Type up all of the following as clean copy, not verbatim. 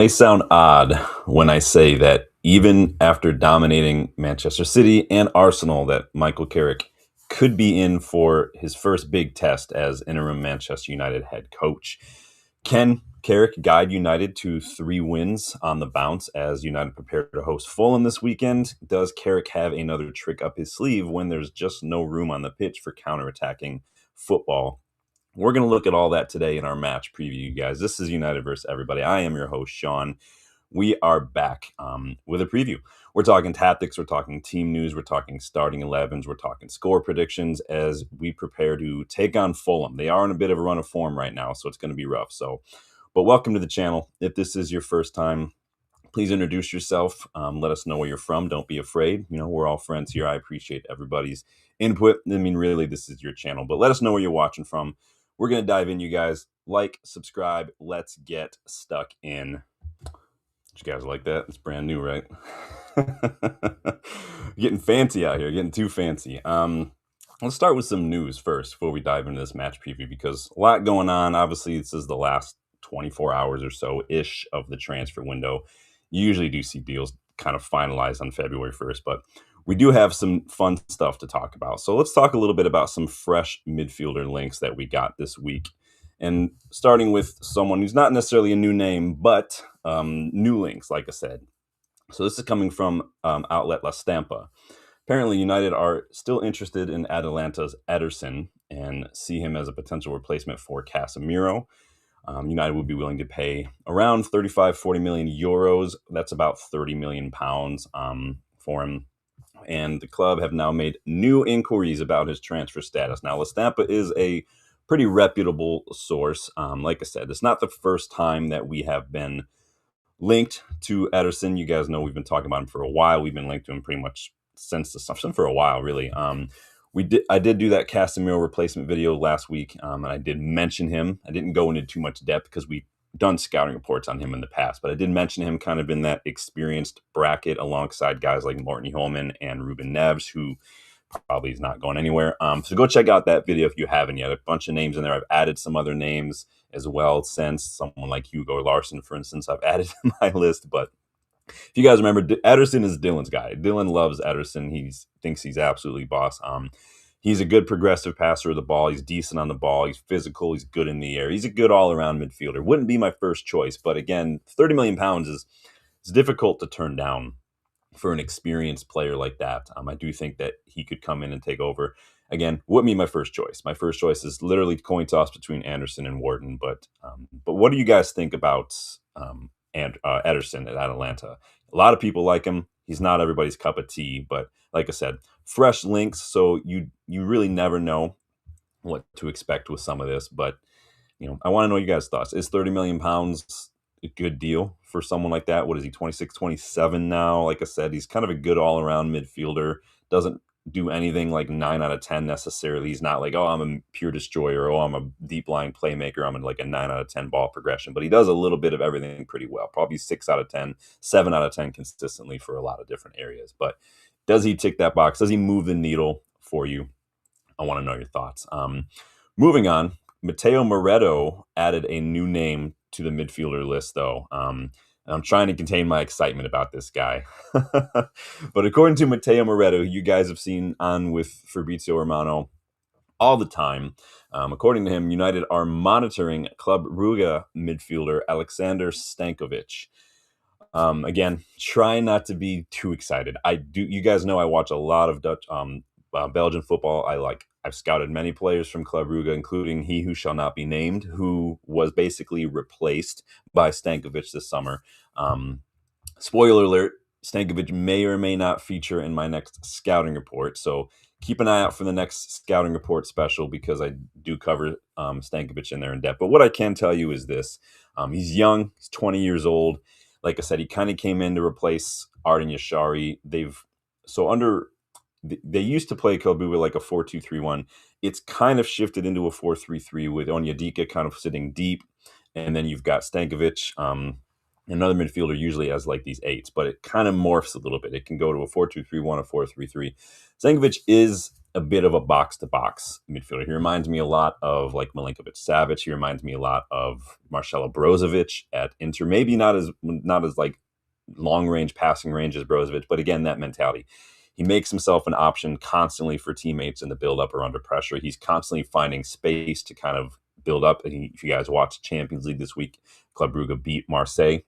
May sound odd when I say that even after dominating Manchester City and Arsenal, that Michael Carrick could be in for his first big test as interim Manchester United head coach. Can Carrick guide United to 3 wins on the bounce as United prepare to host Fulham this weekend? Does Carrick have another trick up his sleeve when there's just no room on the pitch for counterattacking football? We're going to look at all that today in our match preview, you guys. This is United versus everybody. I am your host, Sean. We are back with a preview. We're talking tactics, we're talking team news, we're talking starting 11s, we're talking score predictions as we prepare to take on Fulham. They are in a bit of a run of form right now, so it's going to be rough. But welcome to the channel. If this is your first time, please introduce yourself. Let us know where you're from. Don't be afraid. We're all friends here. I appreciate everybody's input. I mean, really, this is your channel, but let us know where you're watching from. We're going to dive in, you guys. Like, subscribe. Let's get stuck in. You guys like that? It's brand new, right? Getting fancy out here, getting too fancy. Let's start with some news first before we dive into this match preview, because a lot going on. Obviously, this is the last 24 hours or so-ish of the transfer window. You usually do see deals kind of finalized on February 1st, but we do have some fun stuff to talk about. So let's talk a little bit about some fresh midfielder links that we got this week. And starting with someone who's not necessarily a new name, but new links, like I said. So this is coming from outlet La Stampa. Apparently, United are still interested in Atalanta's Ederson and see him as a potential replacement for Casemiro. United would be willing to pay around 40 million euros. That's about 30 million pounds for him. And the club have now made new inquiries about his transfer status. Now, La Stampa is a pretty reputable source. Like I said, it's not the first time that we have been linked to Ederson. You guys know we've been talking about him for a while. We've been linked to him pretty much since the summer, for a while, really. I did do that Casemiro replacement video last week, and I did mention him. I didn't go into too much depth because we've done scouting reports on him in the past, but I did mention him kind of in that experienced bracket alongside guys like Martin Holman and Ruben Neves, who probably is not going anywhere. So go check out that video if you haven't yet. A bunch of names in there. I've added some other names as well since. Someone like Hugo Larson, for instance, I've added to my list. But if you guys remember, Ederson is Dylan's guy. Dylan loves Ederson. He thinks he's absolutely boss. He's a good progressive passer of the ball. He's decent on the ball. He's physical. He's good in the air. He's a good all-around midfielder. Wouldn't be my first choice, but again, 30 million pounds is difficult to turn down for an experienced player like that. I do think that he could come in and take over. Again, wouldn't be my first choice. My first choice is literally coin toss between Anderson and Wharton. But what do you guys think about Ederson at Atalanta? A lot of people like him. He's not everybody's cup of tea, but like I said, fresh links, so you really never know what to expect with some of this. But I want to know you guys' thoughts. Is 30 million pounds a good deal for someone like that? What is he, 26, 27 now? Like I said, he's kind of a good all-around midfielder. Doesn't do anything like 9 out of 10 necessarily. He's not like, oh, I'm a pure destroyer, or oh, I'm a deep-lying playmaker. I'm like a 9 out of 10 ball progression. But he does a little bit of everything pretty well. Probably 6 out of 10, 7 out of 10 consistently for a lot of different areas. But does he tick that box? Does he move the needle for you? I want to know your thoughts. Moving on, Matteo Moretto added a new name to the midfielder list, though. I'm trying to contain my excitement about this guy. But according to Matteo Moretto, who you guys have seen on with Fabrizio Romano all the time, according to him, United are monitoring Club Brugge midfielder Alexander Stankovic. Again, try not to be too excited. You guys know I watch a lot of Dutch, Belgian football. I've scouted many players from Club Brugge, including he who shall not be named, who was basically replaced by Stankovic this summer. Spoiler alert, Stankovic may or may not feature in my next scouting report. So keep an eye out for the next scouting report special, because I do cover Stankovic in there in depth. But what I can tell you is this. He's young. He's 20 years old. Like I said, he kind of came in to replace Arden Yashari. They used to play Club Brugge like a 4-2-3-1. It's kind of shifted into a 4-3-3 with Onyedika kind of sitting deep. And then you've got Stankovic, another midfielder usually has like these 8s, but it kind of morphs a little bit. It can go to a 4-2-3-1, a 4-3-3. Stankovic is a bit of a box to box midfielder. He reminds me a lot of like Milinkovic Savic. He reminds me a lot of Marcelo Brozovic at Inter. Maybe not as like long range passing range as Brozovic, but again, that mentality. He makes himself an option constantly for teammates in the build up or under pressure. He's constantly finding space to kind of build up. If you guys watch Champions League this week, Club Brugge beat Marseille,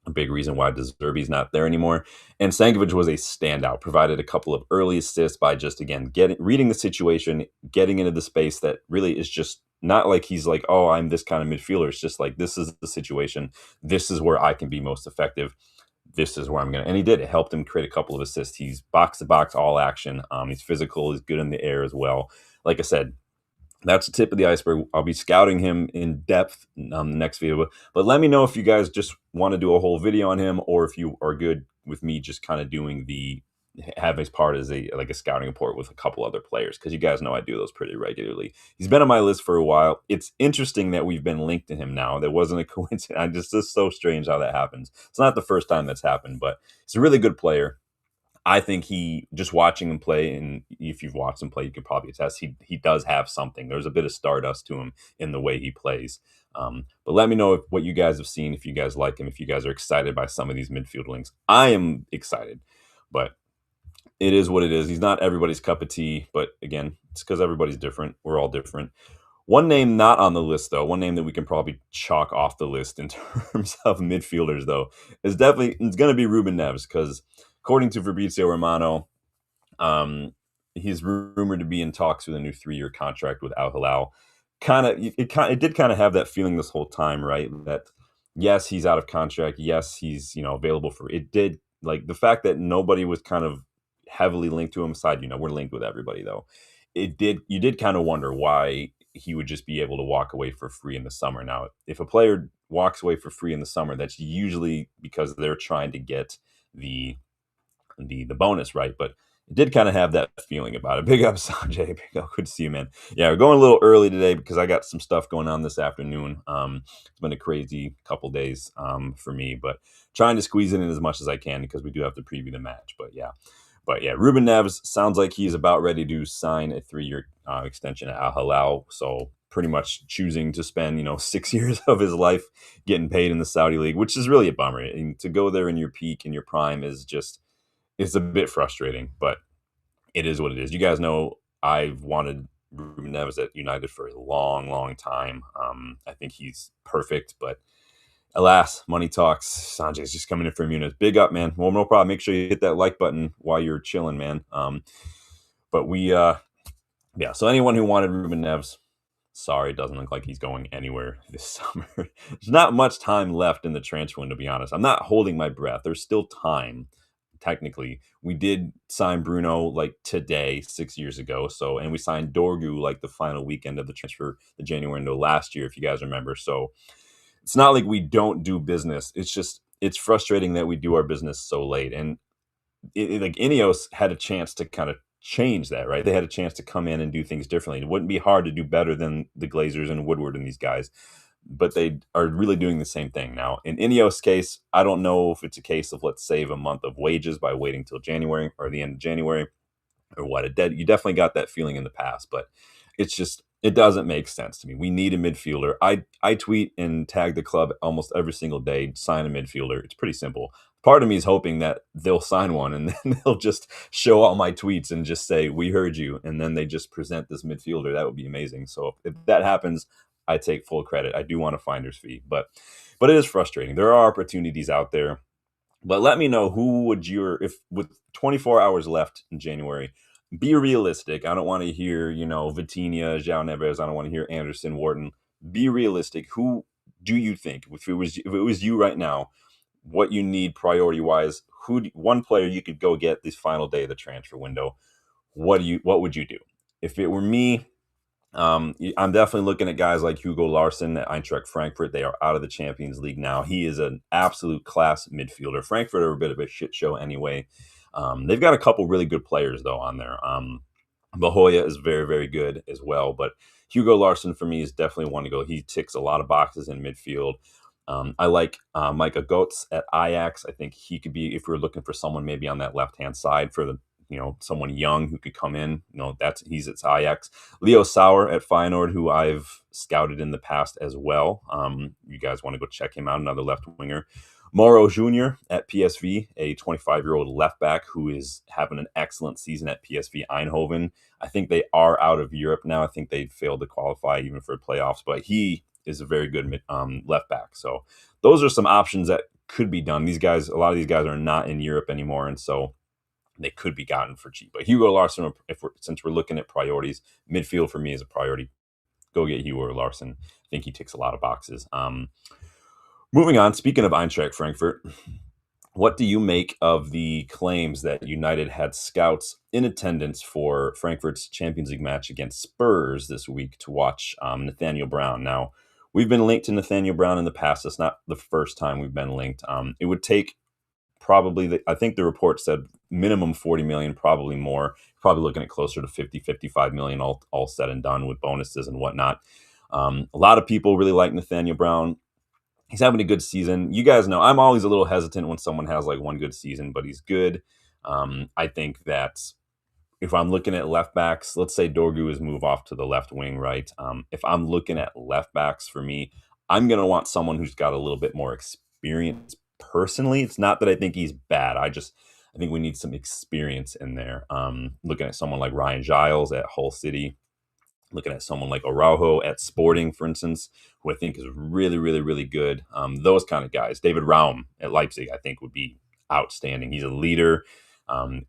a big reason why De Zerbi's not there anymore. And Stankovic was a standout, provided a couple of early assists by just, again, reading the situation, getting into the space that really is just not like he's like, oh, I'm this kind of midfielder. It's just like, this is the situation. This is where I can be most effective. This is where I'm going to. And he did. It helped him create a couple of assists. He's box to box, all action. He's physical. He's good in the air as well. Like I said, that's the tip of the iceberg. I'll be scouting him in depth on the next video. But let me know if you guys just want to do a whole video on him, or if you are good with me just kind of doing having his part as a scouting report with a couple other players, because you guys know I do those pretty regularly. He's been on my list for a while. It's interesting that we've been linked to him now. That wasn't a coincidence. It's just so strange how that happens. It's not the first time that's happened, but he's a really good player. I think just watching him play, and if you've watched him play, you could probably attest, he does have something. There's a bit of stardust to him in the way he plays. But let me know what you guys have seen, if you guys like him, if you guys are excited by some of these midfield links. I am excited, but it is what it is. He's not everybody's cup of tea, but again, it's because everybody's different. We're all different. One name not on the list, though, one name that we can probably chalk off the list in terms of midfielders, though, it's going to be Ruben Neves, because according to Fabrizio Romano, he's rumored to be in talks with a new 3-year contract with Al Hilal. It did kind of have that feeling this whole time, right? That yes, he's out of contract. Yes, he's available for it. Did like the fact that nobody was kind of heavily linked to him. Aside, we're linked with everybody though. You did kind of wonder why he would just be able to walk away for free in the summer. Now, if a player walks away for free in the summer, that's usually because they're trying to get the bonus, right? But it did kind of have that feeling about it. Big up, Sanjay. Big up. Good to see you, man. Yeah, we're going a little early today because I got some stuff going on this afternoon. It's been a crazy couple days for me, but trying to squeeze it in as much as I can because we do have to preview the match. But yeah, Ruben Neves sounds like he's about ready to sign a 3-year extension at Al Hilal. So pretty much choosing to spend 6 years of his life getting paid in the Saudi league, which is really a bummer. And to go there in your peak, in your prime, it's a bit frustrating, but it is what it is. You guys know I've wanted Ruben Neves at United for a long, long time. I think he's perfect, but alas, money talks. Sanjay's just coming in from Munich. Big up, man. Well, no problem. Make sure you hit that like button while you're chilling, man. But so anyone who wanted Ruben Neves, sorry, it doesn't look like he's going anywhere this summer. There's not much time left in the transfer window, to be honest. I'm not holding my breath. There's still time. Technically, we did sign Bruno like today, 6 years ago. And we signed Dorgu like the final weekend of the January window last year, if you guys remember. So it's not like we don't do business. It's frustrating that we do our business so late. And like Ineos had a chance to kind of change that, right? They had a chance to come in and do things differently. It wouldn't be hard to do better than the Glazers and Woodward and these guys, but they are really doing the same thing now. In Ineos' case, I don't know if it's a case of let's save a month of wages by waiting till January or the end of January or what. You definitely got that feeling in the past, but it doesn't make sense to me. We need a midfielder. I tweet and tag the club almost every single day, sign a midfielder. It's pretty simple. Part of me is hoping that they'll sign one and then they'll just show all my tweets and just say, we heard you. And then they just present this midfielder. That would be amazing. So if that happens, I take full credit. I do want a finder's fee, but it is frustrating. There are opportunities out there, but let me know if with 24 hours left in January, be realistic. I don't want to hear, Vitinha, João Neves. I don't want to hear Anderson, Wharton. Be realistic. Who do you think, if it was you right now, what you need priority wise? One player you could go get this final day of the transfer window? What would you do? If it were me, I'm definitely looking at guys like Hugo Larsson at Eintracht Frankfurt. They are out of the Champions League now. He is an absolute class midfielder. Frankfurt are a bit of a shit show anyway. They've got a couple really good players though on there. Bahoya is very, very good as well, but Hugo Larsson for me is definitely one to go. He ticks a lot of boxes in midfield. I like Micah Goetz at Ajax. I think he could be, if we're looking for someone maybe on that left-hand side for someone young who could come in. He's at Ajax. Leo Sauer at Feyenoord, who I've scouted in the past as well. You guys want to go check him out, another left winger. Mauro Jr. at PSV, a 25-year-old left back who is having an excellent season at PSV Eindhoven. I think they are out of Europe now. I think they failed to qualify even for playoffs, but he is a very good left back. So those are some options that could be done. A lot of these guys are not in Europe anymore, and so they could be gotten for cheap. But Hugo Larsson, since we're looking at priorities, midfield for me is a priority. Go get Hugo Larsson. I think he ticks a lot of boxes. Moving on, speaking of Eintracht Frankfurt, what do you make of the claims that United had scouts in attendance for Frankfurt's Champions League match against Spurs this week to watch Nathaniel Brown? Now, we've been linked to Nathaniel Brown in the past. It's not the first time we've been linked. It would take I think the report said minimum 40 million, probably more. Probably looking at closer to 50, 55 million all said and done with bonuses and whatnot. A lot of people really like Nathaniel Brown. He's having a good season. You guys know I'm always a little hesitant when someone has like one good season, but he's good. I think that if I'm looking at left backs, let's say Dorgu is move off to the left wing, right? If I'm looking at left backs for me, I'm going to want someone who's got a little bit more experience. Personally, it's not that I think he's bad. I think we need some experience in there. Looking at someone like Ryan Giles at Hull City, looking at someone like Araujo at Sporting, for instance, who I think is really, really, really good. Those kind of guys. David Raum at Leipzig, I think, would be outstanding. He's a leader,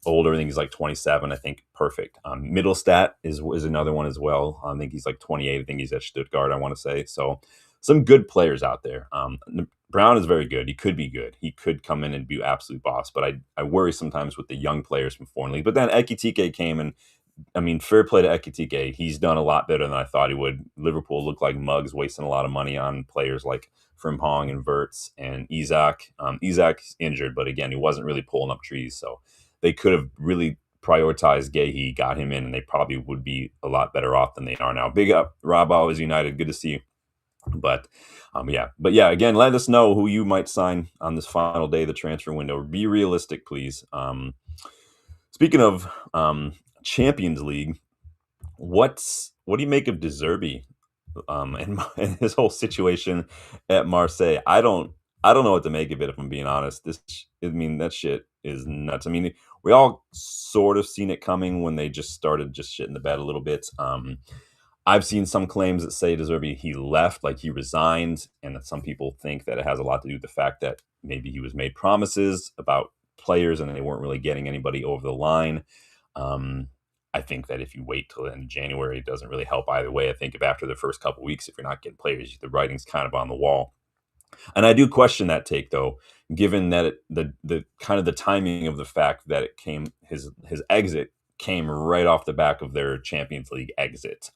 older. I think he's like 27. I think perfect. Middlestat is another one as well. I think he's like 28. I think he's at Stuttgart, I want to say. So some good players out there. Brown is very good. He could be good. He could come in and be absolute boss. But I worry sometimes with the young players from foreign league. But then Ekitike came and, fair play to Ekitike. He's done a lot better than I thought he would. Liverpool looked like mugs, wasting a lot of money on players like Frimpong and Wirtz and Isak. Isak's injured, but again, he wasn't really pulling up trees. So they could have really prioritized Gahey, got him in, and they probably would be a lot better off than they are now. Big up, Rob Always United. Good to see you. But again, let us know who you might sign on this final day of the transfer window. Be realistic, please. Speaking of Champions League, what do you make of De Zerbi and his whole situation at Marseille? I don't know what to make of it, if I'm being honest. That shit is nuts. We all sort of seen it coming when they just started just shitting the bed a little bit. I've seen some claims that say De Zerbi, he left, like he resigned, and that some people think that it has a lot to do with the fact that maybe he was made promises about players and they weren't really getting anybody over the line. I think that if you wait till the end of January, it doesn't really help either way. I think if after the first couple of weeks, if you're not getting players, the writing's kind of on the wall. And I do question that take, though, given that the kind of the timing of the fact that it came, his exit came right off the back of their Champions League exit.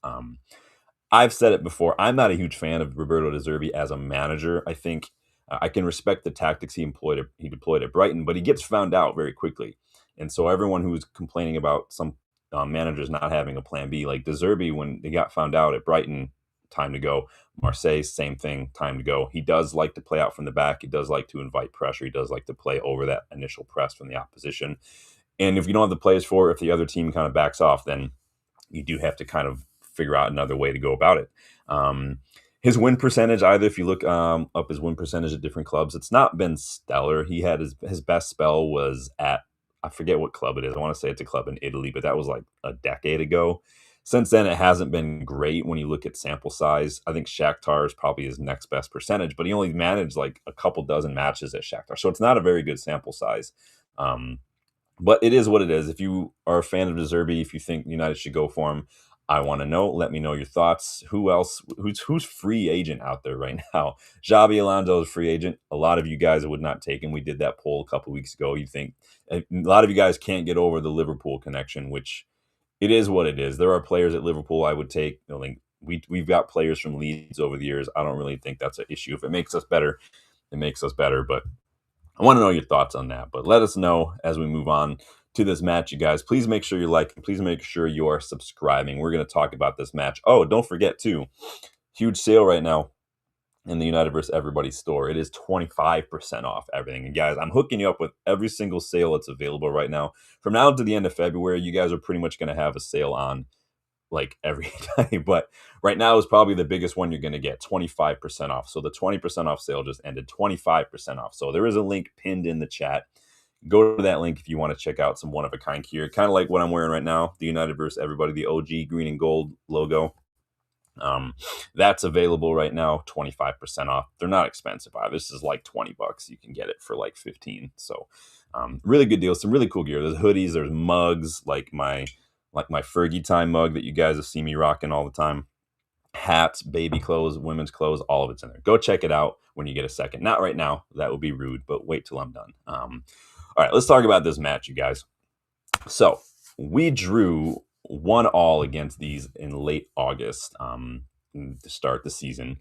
I've said it before. I'm not a huge fan of Roberto De Zerbi as a manager. I think I can respect the tactics he deployed at Brighton, but he gets found out very quickly. And so everyone who's complaining about some managers not having a plan B, like De Zerbi, when they got found out at Brighton, time to go. Marseille, same thing, time to go. He does like to play out from the back. He does like to invite pressure. He does like to play over that initial press from the opposition. And if you don't have the players for it, if the other team kind of backs off, then you do have to kind of figure out another way to go about it. His win percentage, either if you look up his win percentage at different clubs, it's not been stellar. He had his best spell was at, I forget what club it is. I want to say it's a club in Italy, but that was like a decade ago. Since then, it hasn't been great when you look at sample size. I think Shakhtar is probably his next best percentage, but he only managed like a couple dozen matches at Shakhtar. So it's not a very good sample size. But it is what it is. If you are a fan of De Zerbi, if you think United should go for him, I want to know. Let me know your thoughts. Who else? Who's free agent out there right now? Xabi Alonso is free agent. A lot of you guys would not take him. We did that poll a couple weeks ago. You think a lot of you guys can't get over the Liverpool connection, which it is what it is. There are players at Liverpool I would take. We've got players from Leeds over the years. I don't really think that's an issue. If it makes us better, it makes us better. But I want to know your thoughts on that. But let us know as we move on to this match, you guys. Please make sure you're liking. Please make sure you are subscribing. We're going to talk about this match. Oh, don't forget, too, huge sale right now in the United vs. Everybody store. It is 25% off everything. And guys, I'm hooking you up with every single sale that's available right now. From now to the end of February, you guys are pretty much going to have a sale on like every day. But right now is probably the biggest one you're going to get, 25% off. So the 20% off sale just ended, 25% off. So there is a link pinned in the chat. Go to that link if you want to check out some one of a kind gear, kind of like what I'm wearing right now, the United vs. Everybody, the OG green and gold logo. That's available right now, 25% off. They're not expensive. This is like 20 bucks. You can get it for like 15. So really good deal. Some really cool gear. There's hoodies, there's mugs, like my Fergie time mug that you guys have seen me rocking all the time. Hats, baby clothes, women's clothes, all of it's in there. Go check it out when you get a second. Not right now. That would be rude, but wait till I'm done. All right, let's talk about this match, you guys. So we drew 1-1 against these in late August to start the season,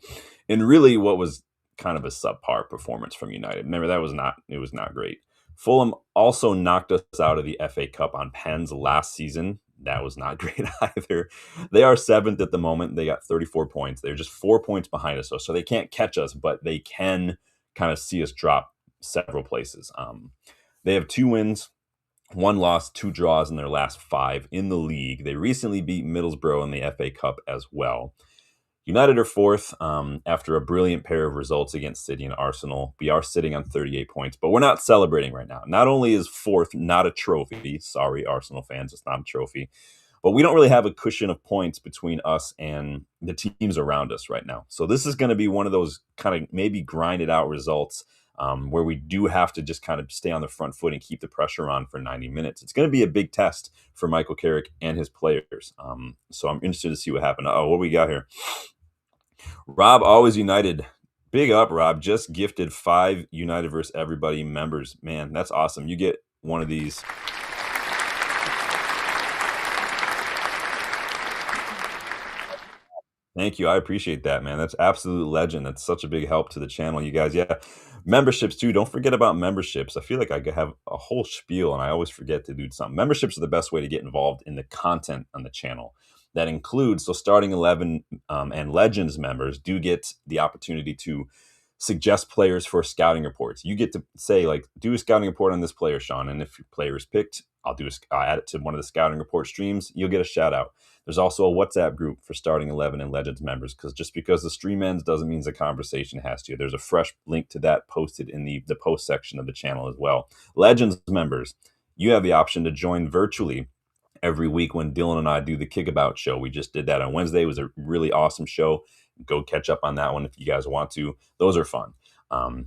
and really what was kind of a subpar performance from United. Remember, it was not great. Fulham also knocked us out of the FA Cup on pens last season. That was not great either. They are 7th at the moment. They got 34 points. They're just 4 points behind us, so they can't catch us, but they can kind of see us drop several places. They have 2 wins, 1 loss, 2 draws in their last 5 in the league. They recently beat Middlesbrough in the FA Cup as well. United are 4th after a brilliant pair of results against City and Arsenal. We are sitting on 38 points, but we're not celebrating right now. Not only is 4th not a trophy, sorry, Arsenal fans, it's not a trophy, but we don't really have a cushion of points between us and the teams around us right now. So this is going to be one of those kind of maybe grinded out results where we do have to just kind of stay on the front foot and keep the pressure on for 90 minutes. It's going to be a big test for Michael Carrick and his players. So I'm interested to see what happened. Oh, what we got here? Rob, always United. Big up, Rob. Just gifted 5 United vs. Everybody members. Man, that's awesome. You get one of these. Thank you. I appreciate that, man. That's absolute legend. That's such a big help to the channel, you guys. Yeah. Memberships, too. Don't forget about memberships. I feel like I could have a whole spiel and I always forget to do something. Memberships are the best way to get involved in the content on the channel. That includes, so starting 11 and Legends members do get the opportunity to suggest players for scouting reports. You get to say, like, do a scouting report on this player, Sean. And if your player is picked, I'll add it to one of the scouting report streams. You'll get a shout out. There's also a WhatsApp group for starting 11 and Legends members, because just because the stream ends doesn't mean the conversation has to. There's a fresh link to that posted in the post section of the channel as well. Legends members, you have the option to join virtually every week when Dylan and I do the Kickabout show. We just did that on Wednesday. It was a really awesome show. Go catch up on that one if you guys want to. Those are fun.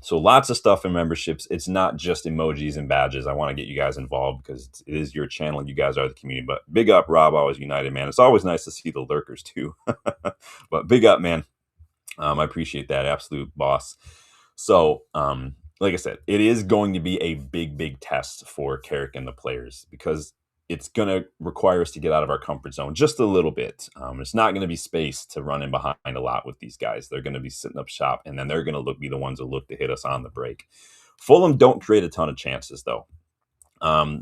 So lots of stuff in memberships. It's not just emojis and badges. I want to get you guys involved because it is your channel and you guys are the community. But big up, Rob, always United, man. It's always nice to see the lurkers too. But big up, man. I appreciate that. Absolute boss. So, like I said, it is going to be a big test for Carrick and the players, because it's going to require us to get out of our comfort zone just a little bit. It's not going to be space to run in behind a lot with these guys. They're going to be sitting up shop, and then they're going to be the ones that look to hit us on the break. Fulham don't create a ton of chances, though.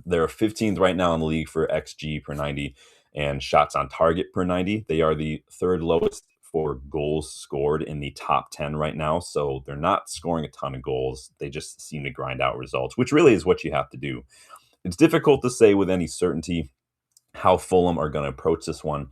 They're 15th right now in the league for XG per 90 and shots on target per 90. They are the 3rd lowest for goals scored in the top 10 right now. So they're not scoring a ton of goals. They just seem to grind out results, which really is what you have to do. It's difficult to say with any certainty how Fulham are going to approach this one,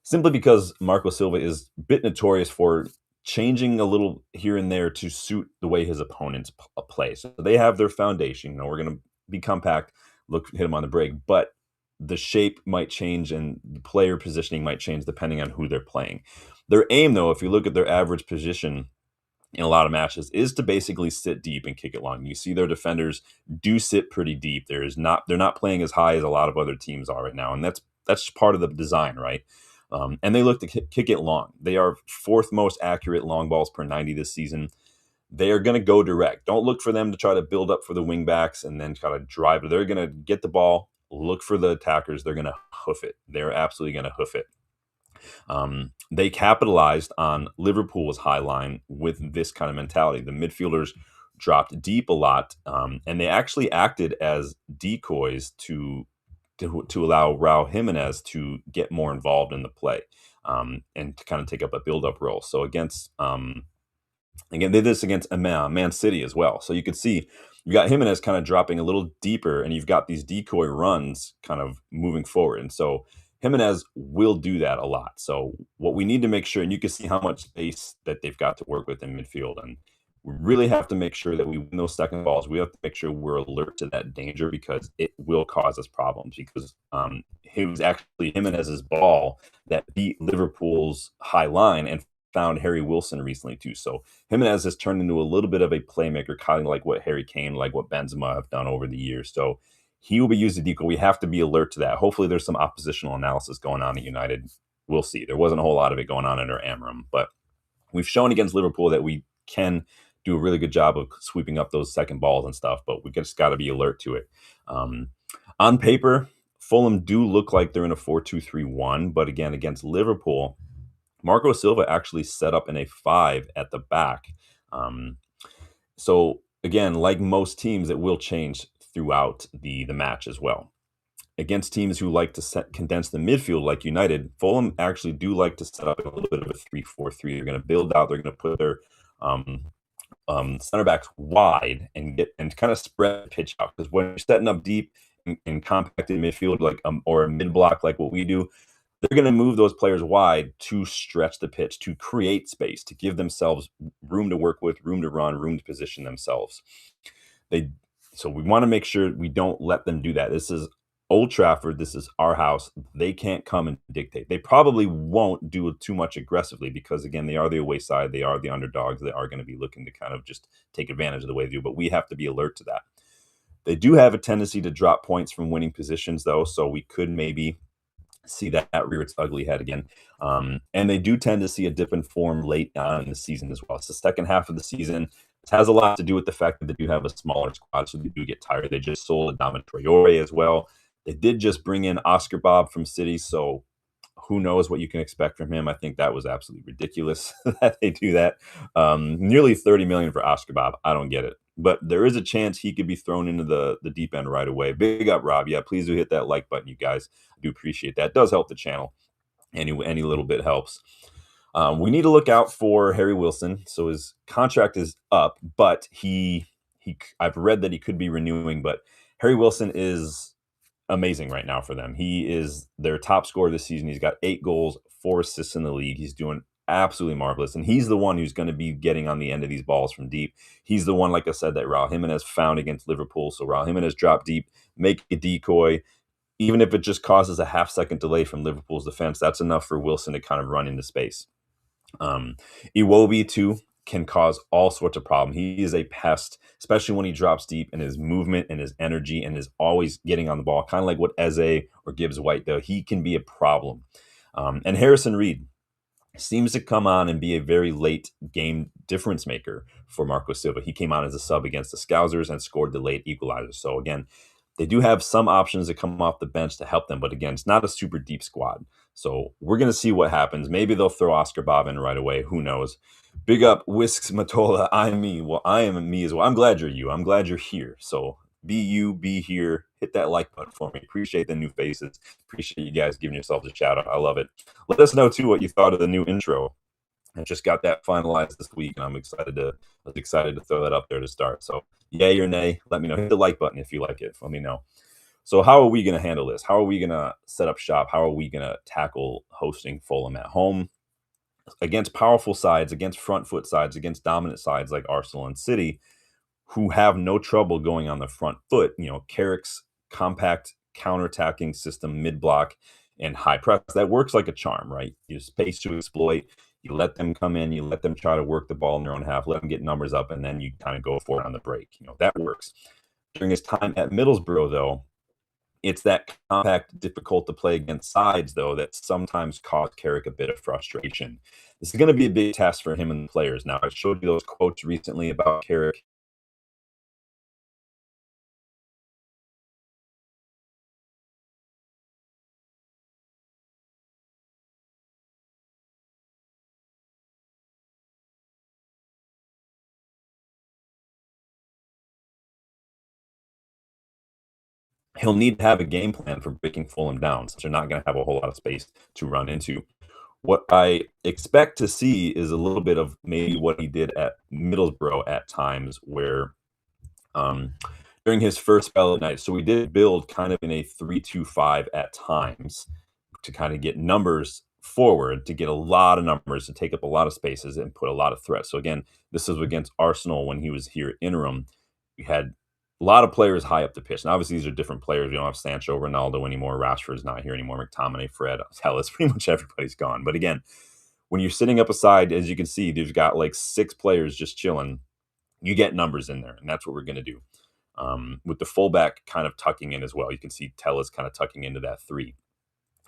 simply because Marco Silva is a bit notorious for changing a little here and there to suit the way his opponents play. So they have their foundation. You know, we're going to be compact, hit them on the break, but the shape might change and the player positioning might change depending on who they're playing. Their aim, though, if you look at their average position in a lot of matches, is to basically sit deep and kick it long. You see their defenders do sit pretty deep. They're not playing as high as a lot of other teams are right now, and that's part of the design, right? And they look to kick it long. They are 4th most accurate long balls per 90 this season. They are going to go direct. Don't look for them to try to build up for the wing backs and then try to drive it. They're going to get the ball, look for the attackers. They're going to hoof it. They're absolutely going to hoof it. They capitalized on Liverpool's high line with this kind of mentality. The midfielders dropped deep a lot, and they actually acted as decoys to allow Raul Jimenez to get more involved in the play and to kind of take up a build-up role. So against Again, they did this against Man City as well. So you could see you got Jimenez kind of dropping a little deeper, and you've got these decoy runs kind of moving forward. And so Jimenez will do that a lot. So what we need to make sure, and you can see how much space that they've got to work with in midfield, and we really have to make sure that we win those second balls. We have to make sure we're alert to that danger because it will cause us problems. Because it was actually Jimenez's ball that beat Liverpool's high line and found Harry Wilson recently too. So Jimenez has turned into a little bit of a playmaker, kind of like what Harry Kane, like what Benzema have done over the years. So he will be used as a decoy. We have to be alert to that. Hopefully, there's some oppositional analysis going on at United. We'll see. There wasn't a whole lot of it going on under Amorim, but we've shown against Liverpool that we can do a really good job of sweeping up those second balls and stuff, but we just got to be alert to it. Um, on paper, Fulham do look like they're in a 4-2-3-1, but again, against Liverpool, Marco Silva actually set up in a five at the back. Um, so again, like most teams, it will change throughout the match as well. Against teams who like to condense the midfield, like United, Fulham actually do like to set up a little bit of a 3-4-3. They're going to build out. They're going to put their um, center backs wide and get and kind of spread the pitch out because when you're setting up deep and compacted midfield, like or a mid block, like what we do, they're going to move those players wide to stretch the pitch, to create space, to give themselves room to work with, room to run, room to position themselves. They so we want to make sure we don't let them do that. This is Old Trafford. This is our house. They can't come and dictate. They probably won't do it too much aggressively because again, they are the away side. They are the underdogs. They are going to be looking to kind of just take advantage of the way they do. But we have to be alert to that. They do have a tendency to drop points from winning positions, though, so we could maybe see that rear its ugly head again. And they do tend to see a dip in form late on in the season as well. It's the second half of the season. It has a lot to do with the fact that they do have a smaller squad, so they do get tired. They just sold Adama Traore as well. They did just bring in Oscar Bob from City, so who knows what you can expect from him. I think that was absolutely ridiculous that they do that. Nearly 30 million for Oscar Bob. I don't get it. But there is a chance he could be thrown into the deep end right away. Big up, Rob. Yeah, please do hit that like button, you guys. I do appreciate that. It does help the channel. Any little bit helps. We need to look out for Harry Wilson. So his contract is up, but he I've read that he could be renewing, but Harry Wilson is amazing right now for them. He is their top scorer this season. He's got 8 goals, 4 assists in the league. He's doing absolutely marvelous. And he's the one who's going to be getting on the end of these balls from deep. He's the one, like I said, that Raul Jimenez found against Liverpool. So Raul Jimenez drop deep, make a decoy. Even if it just causes a half-second delay from Liverpool's defense, that's enough for Wilson to kind of run into space. Iwobi, too, can cause all sorts of problems. He is a pest, especially when he drops deep and his movement and his energy and is always getting on the ball, kind of like what Eze or Gibbs White, though. He can be a problem. And Harrison Reed seems to come on and be a very late game difference maker for Marco Silva. He came on as a sub against the Scousers and scored the late equalizer. So again, they do have some options that come off the bench to help them, but again, it's not a super deep squad. So we're going to see what happens. Maybe they'll throw Oscar Bob in right away. Who knows? Big up, Whisks Matola. I'm me. Well, I am me as well. I'm glad you're you. I'm glad you're here. So be you, be here. Hit that like button for me. Appreciate the new faces. Appreciate you guys giving yourselves a shout out. I love it. Let us know too what you thought of the new intro. I just got that finalized this week, and I was excited to throw that up there to start. So yay or nay, let me know. Hit the like button if you like it. Let me know. So how are we going to handle this? How are we going to set up shop? How are we going to tackle hosting Fulham at home against powerful sides, against front foot sides, against dominant sides like Arsenal and City, who have no trouble going on the front foot? You know, Carrick's compact counterattacking system, mid block, and high press, that works like a charm, right? You space to exploit. You let them come in, you let them try to work the ball in their own half, let them get numbers up, and then you kind of go for it on the break. You know, that works. During his time at Middlesbrough, though, it's that compact, difficult to play against sides, though, that sometimes cause Carrick a bit of frustration. This is going to be a big test for him and the players. Now, I showed you those quotes recently about Carrick. He'll need to have a game plan for breaking Fulham down, since they're not going to have a whole lot of space to run into. What I expect to see is a little bit of maybe what he did at Middlesbrough at times, where um, during his first spell at night. So we did build kind of in a 3-2-5 at times to kind of get numbers forward, to get a lot of numbers, to take up a lot of spaces and put a lot of threats. So again, this is against Arsenal when he was here at interim. We had a lot of players high up the pitch. And obviously these are different players. We don't have Sancho, Ronaldo anymore. Rashford's not here anymore. McTominay, Fred, Telles, pretty much everybody's gone. But again, when you're sitting up aside, as you can see, there's got like 6 players just chilling. You get numbers in there, and that's what we're going to do. With the fullback kind of tucking in as well. You can see Tellez kind of tucking into that 3.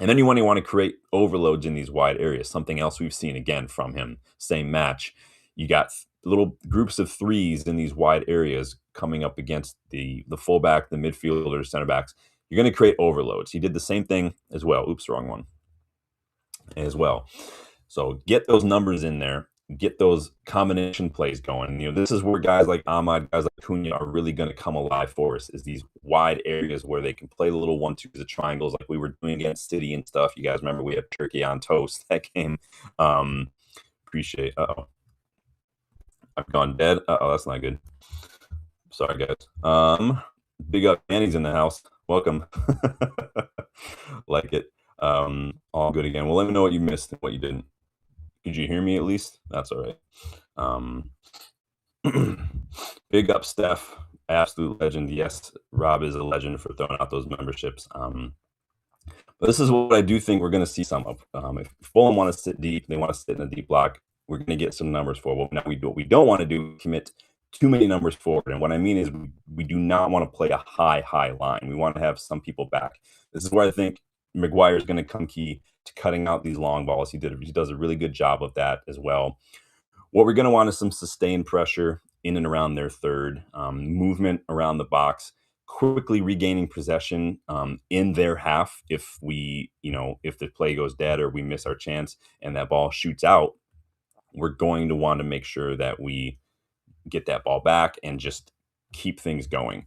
And then you want to create overloads in these wide areas. Something else we've seen again from him, same match. You got little groups of 3s in these wide areas coming up against the fullback, the midfielders, center backs. You're going to create overloads. He did the same thing as well. Oops, wrong one. As well. So get those numbers in there, get those combination plays going. This is where guys like Ahmad, guys like Cunha are really going to come alive for us, is these wide areas where they can play the little 1-2s, the triangles like we were doing against City and stuff. You guys remember we had Turkey on toast that game. Appreciate. I've gone dead. That's not good. Sorry, guys. Big up, Annie's in the house. Welcome. Like it. All good again. Well, let me know what you missed and what you didn't. Could you hear me at least? That's all right. Big up, Steph. Absolute legend. Yes, Rob is a legend for throwing out those memberships. But this is what I do think we're going to see some of. If Fulham want to sit deep, they want to sit in a deep block, we're going to get some numbers forward. Now, what we don't want to do, commit too many numbers forward. And what I mean is we do not want to play a high line. We want to have some people back. This is where I think Maguire is going to come key to cutting out these long balls. He does a really good job of that as well. What we're going to want is some sustained pressure in and around their third, movement around the box, quickly regaining possession in their half. If if the play goes dead or we miss our chance and that ball shoots out, we're going to want to make sure that we get that ball back and just keep things going.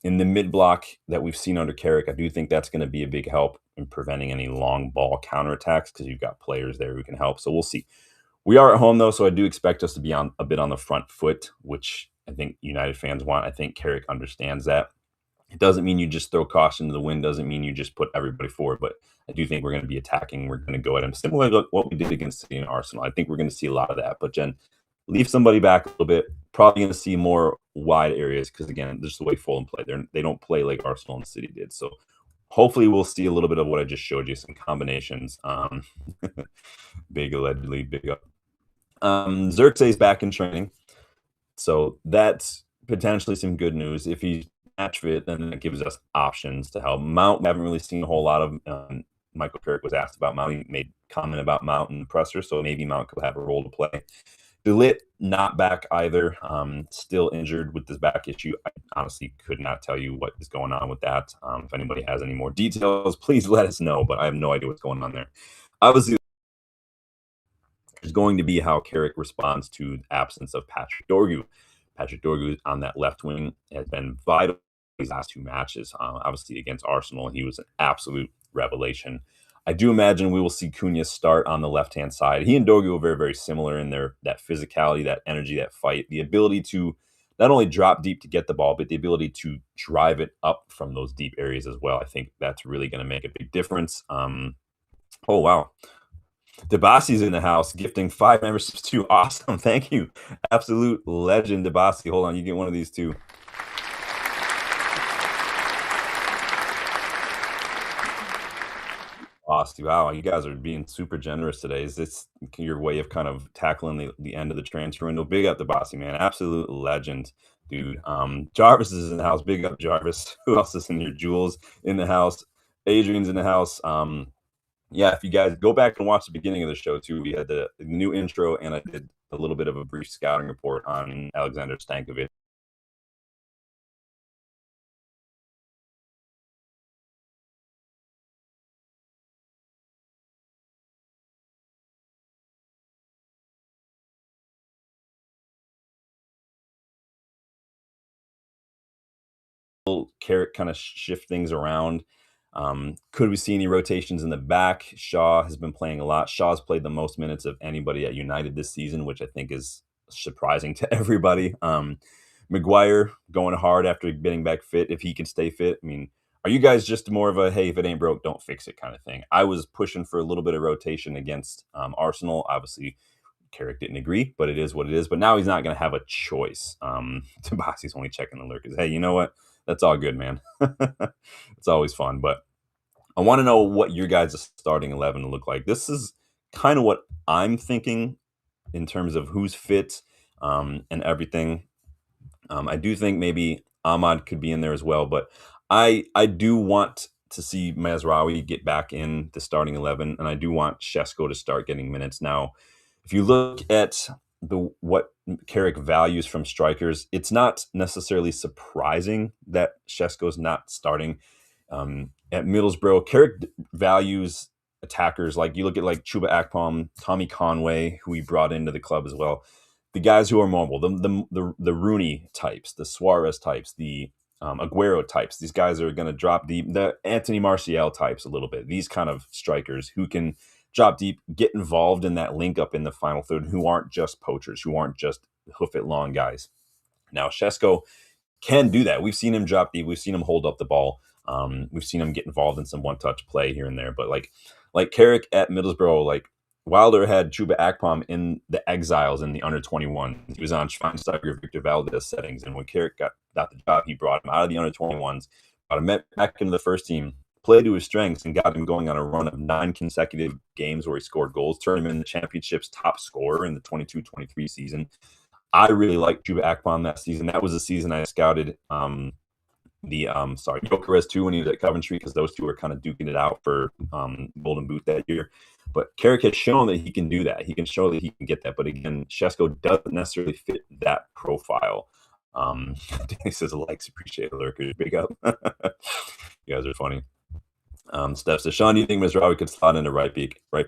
In the mid block that we've seen under Carrick, I do think that's going to be a big help in preventing any long ball counterattacks because you've got players there who can help. So we'll see. We are at home though, so I do expect us to be on a bit on the front foot, which I think United fans want. I think Carrick understands that. It doesn't mean you just throw caution to the wind. Doesn't mean you just put everybody forward. But I do think we're going to be attacking. We're going to go at him similar to what we did against City and Arsenal. I think we're going to see a lot of that. But Jen, leave somebody back a little bit. Probably going to see more wide areas because again, just the way Fulham play. They don't play like Arsenal and City did. So hopefully we'll see a little bit of what I just showed you, some combinations. Big allegedly, big up. Xerxes back in training. So that's potentially some good news. If he's match fit, then that gives us options to help. Mount, we haven't really seen a whole lot of. Michael Carrick was asked about Mount. He made comment about Mount and the presser, so maybe Mount could have a role to play. DeLitt, not back either. Still injured with this back issue. I honestly could not tell you what is going on with that. If anybody has any more details, please let us know, but I have no idea what's going on there. Obviously, is going to be how Carrick responds to the absence of Patrick Dorgu. Patrick Dorgu on that left wing has been vital these last 2 matches. Obviously against Arsenal, he was an absolute revelation. I do imagine we will see Cunha start on the left-hand side. He and Dorgu are very, very similar in that physicality, that energy, that fight, the ability to not only drop deep to get the ball, but the ability to drive it up from those deep areas as well. I think that's really going to make a big difference. Oh, wow. Debasi's in the house, gifting 5 memberships too. Awesome. Thank you. Absolute legend, Debasi. Hold on. You get one of these too. Awesome. Wow. You guys are being super generous today. Is this your way of kind of tackling the end of the transfer window? Big up Debasi, man. Absolute legend, dude. Jarvis is in the house. Big up Jarvis. Who else is in here? Jules in the house. Adrian's in the house. Yeah, if you guys go back and watch the beginning of the show too, we had the new intro, and I did a little bit of a brief scouting report on Alexander Stankovic. Carrick kind of shift things around. Could we see any rotations in the back? Shaw has been playing a lot. Shaw's played the most minutes of anybody at United this season, which I think is surprising to everybody. Maguire going hard after getting back fit, if he can stay fit. I mean, are you guys just more of a hey, if it ain't broke, don't fix it kind of thing? I was pushing for a little bit of rotation against Arsenal. Obviously, Carrick didn't agree, but it is what it is. But now he's not going to have a choice. Tabasi's only checking the lurkers. Hey, you know what? That's all good, man. It's always fun. But I want to know what your guys' starting 11 look like. This is kind of what I'm thinking in terms of who's fit and everything. I do think maybe Ahmad could be in there as well, but I do want to see Mazraoui get back in the starting 11, and I do want Shesko to start getting minutes. Now, if you look at the what Carrick values from strikers, it's not necessarily surprising that Shesko's not starting. At Middlesbrough, Carrick values attackers like you look at like Chuba Akpom, Tommy Conway, who he brought into the club as well, the guys who are mobile, the Rooney types, the Suarez types, the Aguero types. These guys are going to drop deep. The Anthony Martial types a little bit. These kind of strikers who can drop deep, get involved in that link up in the final third, who aren't just poachers, who aren't just hoof it long guys. Now Shesko can do that. We've seen him drop deep. We've seen him hold up the ball. We've seen him get involved in some one-touch play here and there. But like Carrick at Middlesbrough, like Wilder had Chuba Akpom in the exiles in the under 21. He was on Schweinsteiger, Victor Valdez settings. And when Carrick got the job, he brought him out of the under 21s, brought him back into the first team, played to his strengths, and got him going on a run of 9 consecutive games where he scored goals, turned him in the championship's top scorer in the 22-23 season. I really liked Chuba Akpom that season. That was the season I scouted Gyökeres too when he was at Coventry, because those two were kind of duking it out for Golden Boot that year. But Carrick has shown that he can do that. He can show that he can get that. But again, Shesko doesn't necessarily fit that profile. Danny says, likes, appreciate it, lurkers. Big up. You guys are funny. Steph says, Sean, do you think Mazraoui could slot into right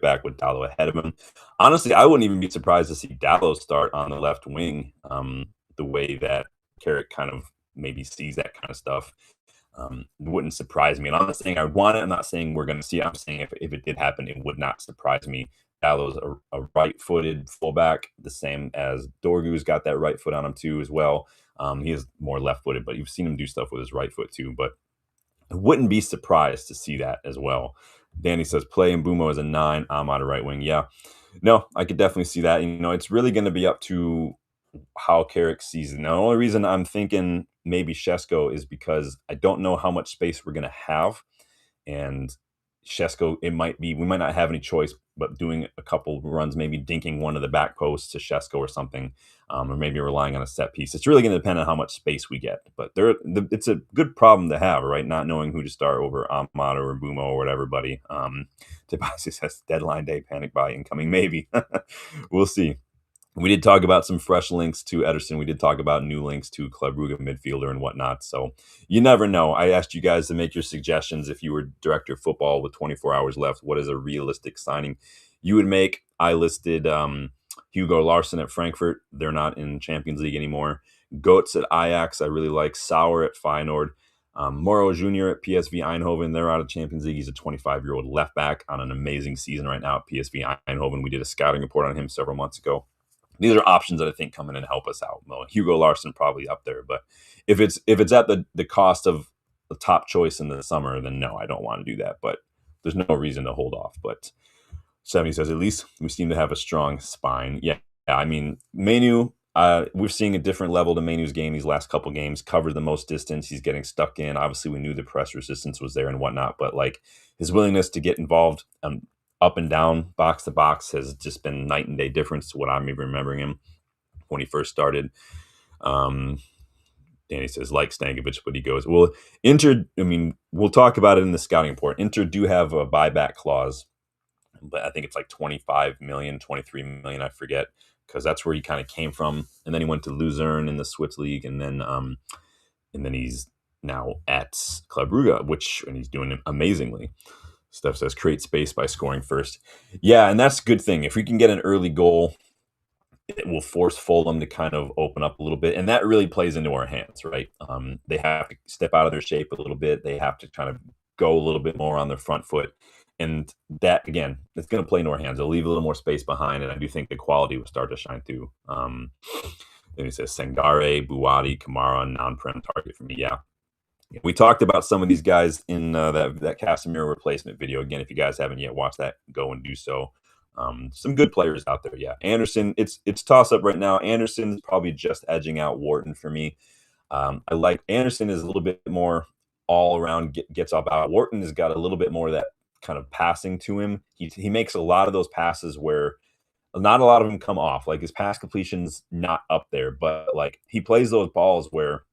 back with Dallo ahead of him? Honestly, I wouldn't even be surprised to see Dallo start on the left wing, the way that Carrick kind of maybe sees that kind of stuff. It wouldn't surprise me. And I'm not saying I would want it. I'm not saying we're going to see it. I'm saying if it did happen, it would not surprise me. Dallo's a right-footed fullback, the same as Dorgu's got that right foot on him too as well. He is more left-footed, but you've seen him do stuff with his right foot too. But I wouldn't be surprised to see that as well. Danny says, play Mbumo as a 9, Ahmad a right wing. Yeah. No, I could definitely see that. You know, it's really going to be up to how Carrick sees it. Now, the only reason I'm thinking maybe Shesko is because I don't know how much space we're going to have. And Shesko, we might not have any choice but doing a couple runs, maybe dinking one of the back posts to Shesko or something, or maybe relying on a set piece. It's really going to depend on how much space we get. But it's a good problem to have, right? Not knowing who to start over Ahmad or Mbumo or whatever, buddy. Tabasi says deadline day panic buy incoming. Maybe. We'll see. We did talk about some fresh links to Ederson. We did talk about new links to Club Brugge midfielder and whatnot. So you never know. I asked you guys to make your suggestions. If you were director of football with 24 hours left, what is a realistic signing you would make? I listed Hugo Larsson at Frankfurt. They're not in Champions League anymore. Goetz at Ajax. I really like Sauer at Feyenoord. Moro Jr. at PSV Eindhoven. They're out of Champions League. He's a 25-year-old left back on an amazing season right now at PSV Eindhoven. We did a scouting report on him several months ago. These are options that I think come in and help us out. Well, Hugo Larsson probably up there, but if it's at the cost of the top choice in the summer, then no, I don't want to do that. But there's no reason to hold off. But 70 says, at least we seem to have a strong spine. Yeah, I mean, Manu, we're seeing a different level to Manu's game these last couple games. Covered the most distance. He's getting stuck in. Obviously, we knew the press resistance was there and whatnot, but like his willingness to get involved up and down, box to box, has just been night and day difference to what I'm even remembering him when he first started. Danny says, like Stankovic, but he goes, well, Inter, I mean, we'll talk about it in the scouting report. Inter do have a buyback clause, but I think it's like 25 million, 23 million, I forget, because that's where he kind of came from. And then he went to Luzern in the Swiss league, and then he's now at Club Brugge, and he's doing amazingly. Steph says, create space by scoring first. Yeah, and that's a good thing. If we can get an early goal, it will force Fulham to kind of open up a little bit. And that really plays into our hands, right? They have to step out of their shape a little bit. They have to kind of go a little bit more on the front foot. And that, again, it's going to play into our hands. It'll leave a little more space behind, and I do think the quality will start to shine through. Then he says Sangare, Buwadi, Kamara, non-prem target for me. Yeah. We talked about some of these guys in that Casemiro replacement video. Again, if you guys haven't yet watched that, go and do so. Some good players out there. Yeah. Anderson, it's toss up right now. Anderson's probably just edging out Wharton for me. I like Anderson is a little bit more all around, gets up out. Wharton has got a little bit more of that kind of passing to him. He makes a lot of those passes where not a lot of them come off. Like his pass completion's not up there, but like he plays those balls where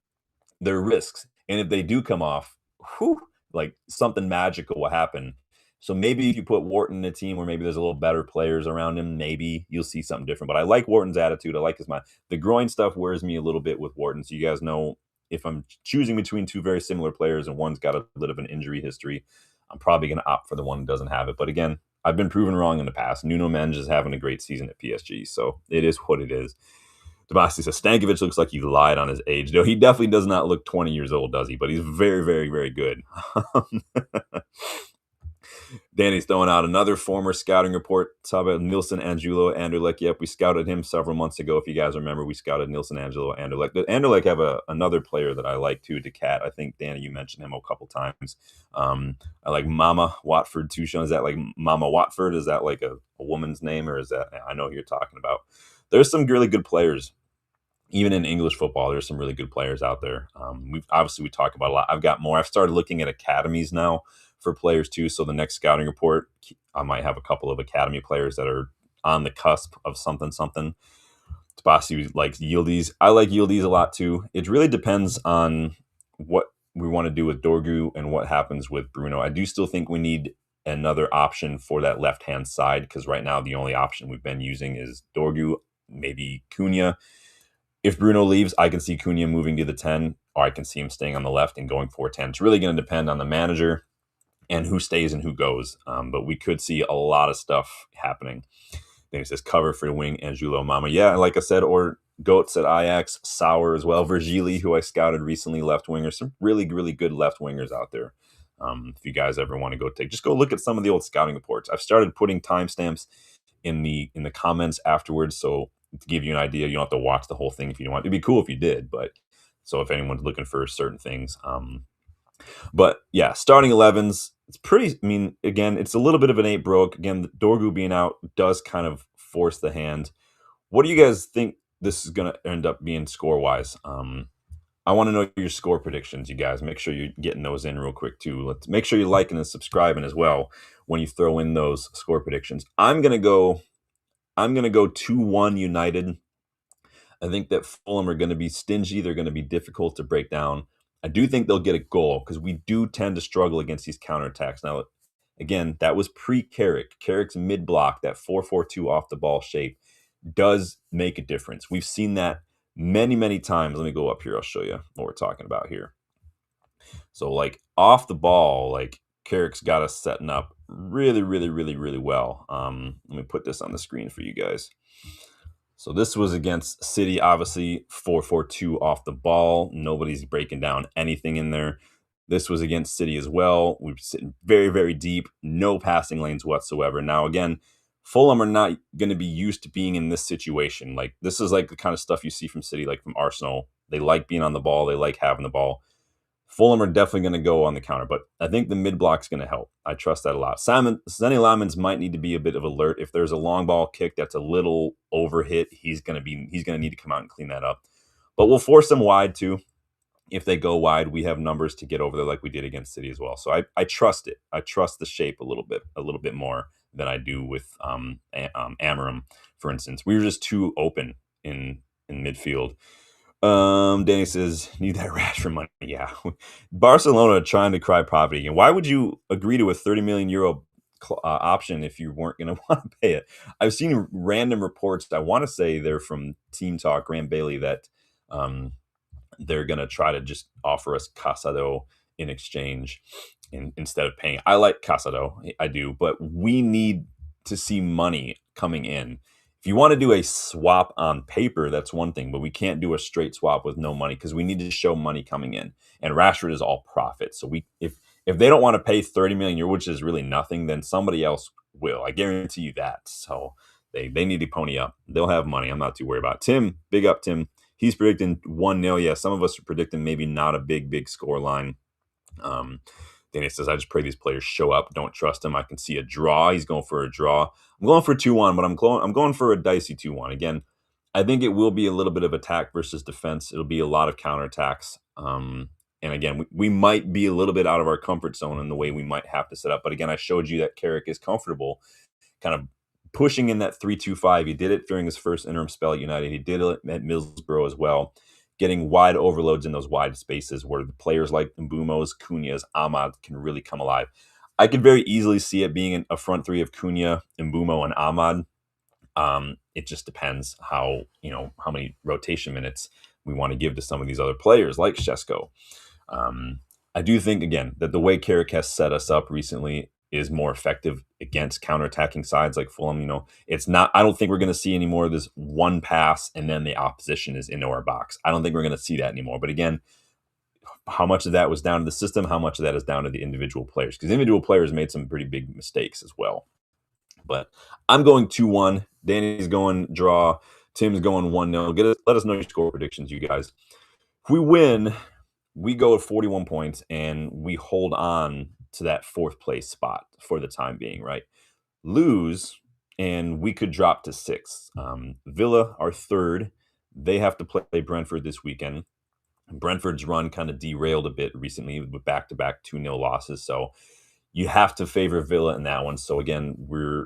they're risks. And if they do come off, whew, like something magical will happen. So maybe if you put Wharton in a team where maybe there's a little better players around him, maybe you'll see something different. But I like Wharton's attitude. I like his mind. The groin stuff wears me a little bit with Wharton. So you guys know if I'm choosing between two very similar players and one's got a bit of an injury history, I'm probably going to opt for the one who doesn't have it. But again, I've been proven wrong in the past. Nuno Mendes is having a great season at PSG. So it is what it is. Demasi says Stankovic looks like he lied on his age. No, he definitely does not look 20 years old, does he? But he's very, very, very good. Danny's throwing out another former scouting report. Talk about Nilson Angelo Anderlecht. Yep, we scouted him several months ago. If you guys remember, we scouted Nilson Angelo Anderlecht. Anderlecht have another player that I like too, DeCat. I think, Danny, you mentioned him a couple times. I like Mama Watford too. Sean, is that like Mama Watford? Is that like a woman's name, or is that? I know who you're talking about. There's some really good players. Even in English football, there's some really good players out there. We talk about a lot. I've got more. I've started looking at academies now for players too. So the next scouting report, I might have a couple of academy players that are on the cusp of something. Tabasi likes Yildiz. I like Yildiz a lot too. It really depends on what we want to do with Dorgu and what happens with Bruno. I do still think we need another option for that left-hand side, because right now the only option we've been using is Dorgu, maybe Cunha. If Bruno leaves, I can see Cunha moving to the 10, or I can see him staying on the left and going 4-10. It's really going to depend on the manager and who stays and who goes. But we could see a lot of stuff happening. Then he says cover for the wing, Angelo Mama. Yeah, like I said, or Goats at Ajax, Sauer as well. Virgili, who I scouted recently, left winger. Some really, really good left wingers out there. If you guys ever want to just go look at some of the old scouting reports. I've started putting timestamps in the comments afterwards, so to give you an idea, you don't have to watch the whole thing if you don't want. It'd be cool if you did, but so if anyone's looking for certain things. But yeah, starting 11s, it's pretty, I mean, again, it's a little bit of an 8 broke. Again, Dorgu being out does kind of force the hand. What do you guys think this is going to end up being score-wise? I want to know your score predictions, you guys. Make sure you're getting those in real quick, too. Let's make sure you're liking and subscribing as well when you throw in those score predictions. I'm going to go 2-1 United. I think that Fulham are going to be stingy. They're going to be difficult to break down. I do think they'll get a goal because we do tend to struggle against these counterattacks. Now, again, that was pre-Carrick. Carrick's mid-block, that 4-4-2 off the ball shape, does make a difference. We've seen that many, many times. Let me go up here. I'll show you what we're talking about here. So, like, off the ball, like, Carrick's got us setting up really, really, really, really well. Let me put this on the screen for you guys. So this was against City, obviously 4-4-2 off the ball. Nobody's breaking down anything in there. This was against City as well. We were sitting very, very deep, no passing lanes whatsoever. Now, again, Fulham are not going to be used to being in this situation. Like, this is like the kind of stuff you see from City, like from Arsenal. They like being on the ball. They like having the ball. Fulham are definitely going to go on the counter, but I think the mid-block is going to help. I trust that a lot. Sonny Lamans might need to be a bit of alert. If there's a long ball kick that's a little overhit, he's going to need to come out and clean that up. But we'll force them wide too. If they go wide, we have numbers to get over there like we did against City as well. So I trust it. I trust the shape a little bit more than I do with Amorim, for instance. We were just too open in midfield. Danny says, need that Rashford money. Yeah. Barcelona trying to cry poverty. And why would you agree to a 30 million euro option if you weren't going to want to pay it? I've seen random reports. I want to say they're from Team Talk, Graham Bailey, that they're going to try to just offer us Casado in exchange instead of paying. I like Casado. I do. But we need to see money coming in. If you want to do a swap on paper, that's one thing, but we can't do a straight swap with no money because we need to show money coming in. And Rashford is all profit. So if If they don't want to pay 30 million euros, which is really nothing, then somebody else will. I guarantee you that. So they need to pony up. They'll have money. I'm not too worried about it. Tim, big up, Tim. He's predicting 1-0. Yeah, some of us are predicting maybe not a big score line. Danny says, I just pray these players show up. Don't trust them. I can see a draw. He's going for a draw. I'm going for 2-1, but I'm going for a dicey 2-1. Again, I think it will be a little bit of attack versus defense. It'll be a lot of counterattacks. And again, we might be a little bit out of our comfort zone in the way we might have to set up. But again, I showed you that Carrick is comfortable kind of pushing in that 3-2-5. He did it during his first interim spell at United. He did it at Middlesbrough as well, getting wide overloads in those wide spaces where the players like Mbeumo's, Cunha's, Ahmad can really come alive. I could very easily see it being a front three of Cunha, Mbeumo, and Ahmad. It just depends how many rotation minutes we want to give to some of these other players like Šeško. I do think, again, that the way Carrick has set us up recently is more effective against counterattacking sides like Fulham. It's not, I don't think we're going to see any more of this one pass and then the opposition is into our box. I don't think we're going to see that anymore. But again, how much of that was down to the system? How much of that is down to the individual players? Because individual players made some pretty big mistakes as well. But I'm going 2-1. Danny's going draw. Tim's going 1-0. Let us know your score predictions, you guys. If we win, we go at 41 points and we hold on to that fourth place spot for the time being, right? Lose, and we could drop to sixth. Villa are third. They have to play Brentford this weekend. Brentford's run kind of derailed a bit recently with back-to-back 2-0 losses. So you have to favor Villa in that one. So again,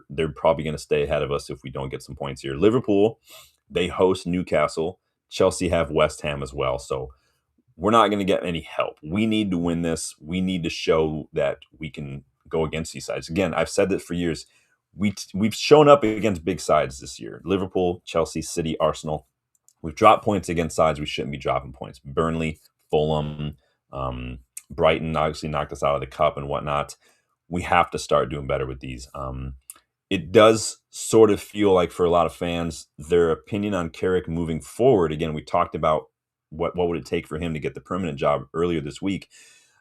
they're probably going to stay ahead of us if we don't get some points here. Liverpool, they host Newcastle. Chelsea have West Ham as well. So we're not going to get any help. We need to win this. We need to show that we can go against these sides. Again, I've said this for years. We've shown up against big sides this year. Liverpool, Chelsea, City, Arsenal. We've dropped points against sides we shouldn't be dropping points. Burnley, Fulham, Brighton obviously knocked us out of the cup and whatnot. We have to start doing better with these. It does sort of feel like for a lot of fans, their opinion on Carrick moving forward, again, we talked about what would it take for him to get the permanent job earlier this week.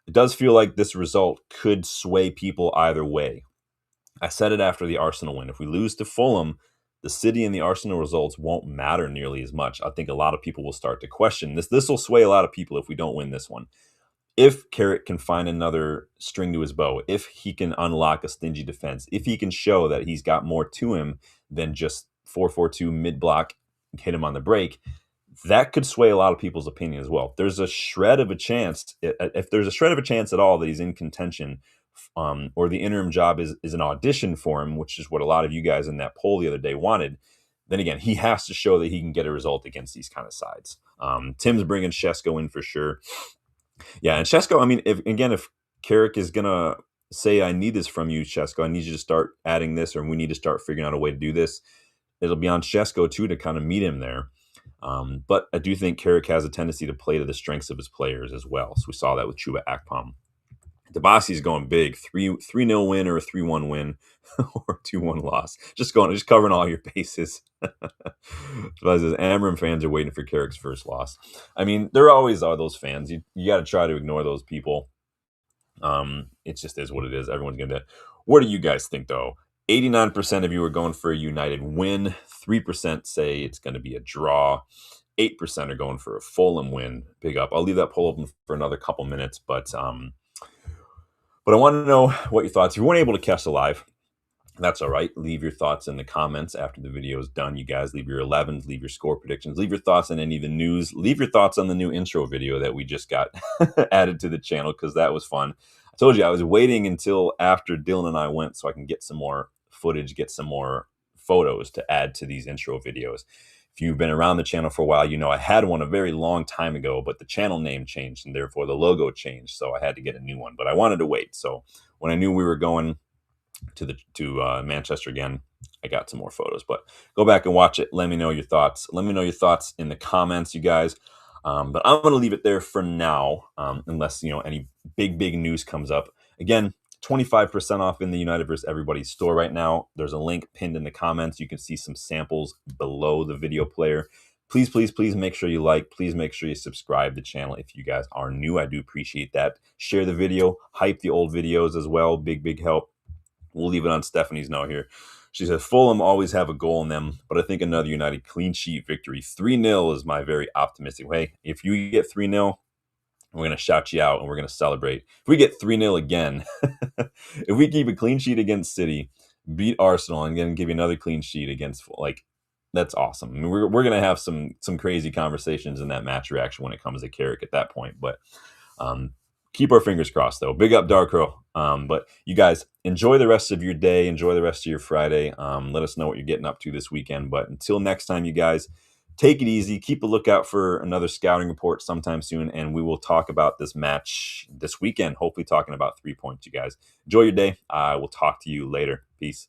It does feel like this result could sway people either way. I said it after the Arsenal win. If we lose to Fulham, the City and the Arsenal results won't matter nearly as much. I think a lot of people will start to question this. This will sway a lot of people if we don't win this one. If Carrick can find another string to his bow, if he can unlock a stingy defense, if he can show that he's got more to him than just 4-4-2 mid-block, hit him on the break, that could sway a lot of people's opinion as well. There's a shred of a chance, if there's a shred of a chance at all that he's in contention, or the interim job is an audition for him, which is what a lot of you guys in that poll the other day wanted, then again, he has to show that he can get a result against these kind of sides. Tim's bringing Šeško in for sure. Yeah, and Šeško, I mean, if Carrick is going to say, I need this from you, Šeško, I need you to start adding this, or we need to start figuring out a way to do this, it'll be on Šeško too to kind of meet him there. But I do think Carrick has a tendency to play to the strengths of his players as well. So we saw that with Chuba Akpom. Debasi's going big, 3-0 win or a 3-1 win or 2-1 loss. Just covering all your bases. Amorim fans are waiting for Carrick's first loss. I mean, there always are those fans. You got to try to ignore those people. It just is what it is. Everyone's going to. What do you guys think, though? 89% of you are going for a United win. 3% say it's going to be a draw. 8% are going for a Fulham win. Big up. I'll leave that poll open for another couple minutes, but I want to know what your thoughts. If you weren't able to catch the live, that's all right. Leave your thoughts in the comments after the video is done. You guys leave your 11s, leave your score predictions, leave your thoughts on any of the news, leave your thoughts on the new intro video that we just got added to the channel, because that was fun. I told you I was waiting until after Dylan and I went so I can get some more footage, get some more photos to add to these intro videos. If you've been around the channel for a while, you know I had one a very long time ago, but the channel name changed and therefore the logo changed, so I had to get a new one. But I wanted to wait. So when I knew we were going to Manchester again, I got some more photos. But go back and watch it. Let me know your thoughts. Let me know your thoughts in the comments, you guys. But I'm going to leave it there for now, unless any big news comes up. Again, 25% off in the United vs. Everybody store right now. There's a link pinned in the comments. You can see some samples below the video player. Please, please, please make sure you like. Please make sure you subscribe to the channel if you guys are new. I do appreciate that. Share the video. Hype the old videos as well. Big, big help. We'll leave it on Stephanie's note here. She says, Fulham always have a goal in them, but I think another United clean sheet victory. 3-0 is my very optimistic way. If you get 3-0, we're going to shout you out and we're going to celebrate. If we get 3-0 again, if we keep a clean sheet against City, beat Arsenal, and then give you another clean sheet against, like, that's awesome. I mean, we're going to have some crazy conversations in that match reaction when it comes to Carrick at that point. But keep our fingers crossed, though. Big up, Darkro. But you guys, enjoy the rest of your day. Enjoy the rest of your Friday. Let us know what you're getting up to this weekend. But until next time, you guys, take it easy. Keep a lookout for another scouting report sometime soon. And we will talk about this match this weekend, hopefully talking about 3 points, you guys. Enjoy your day. I will talk to you later. Peace.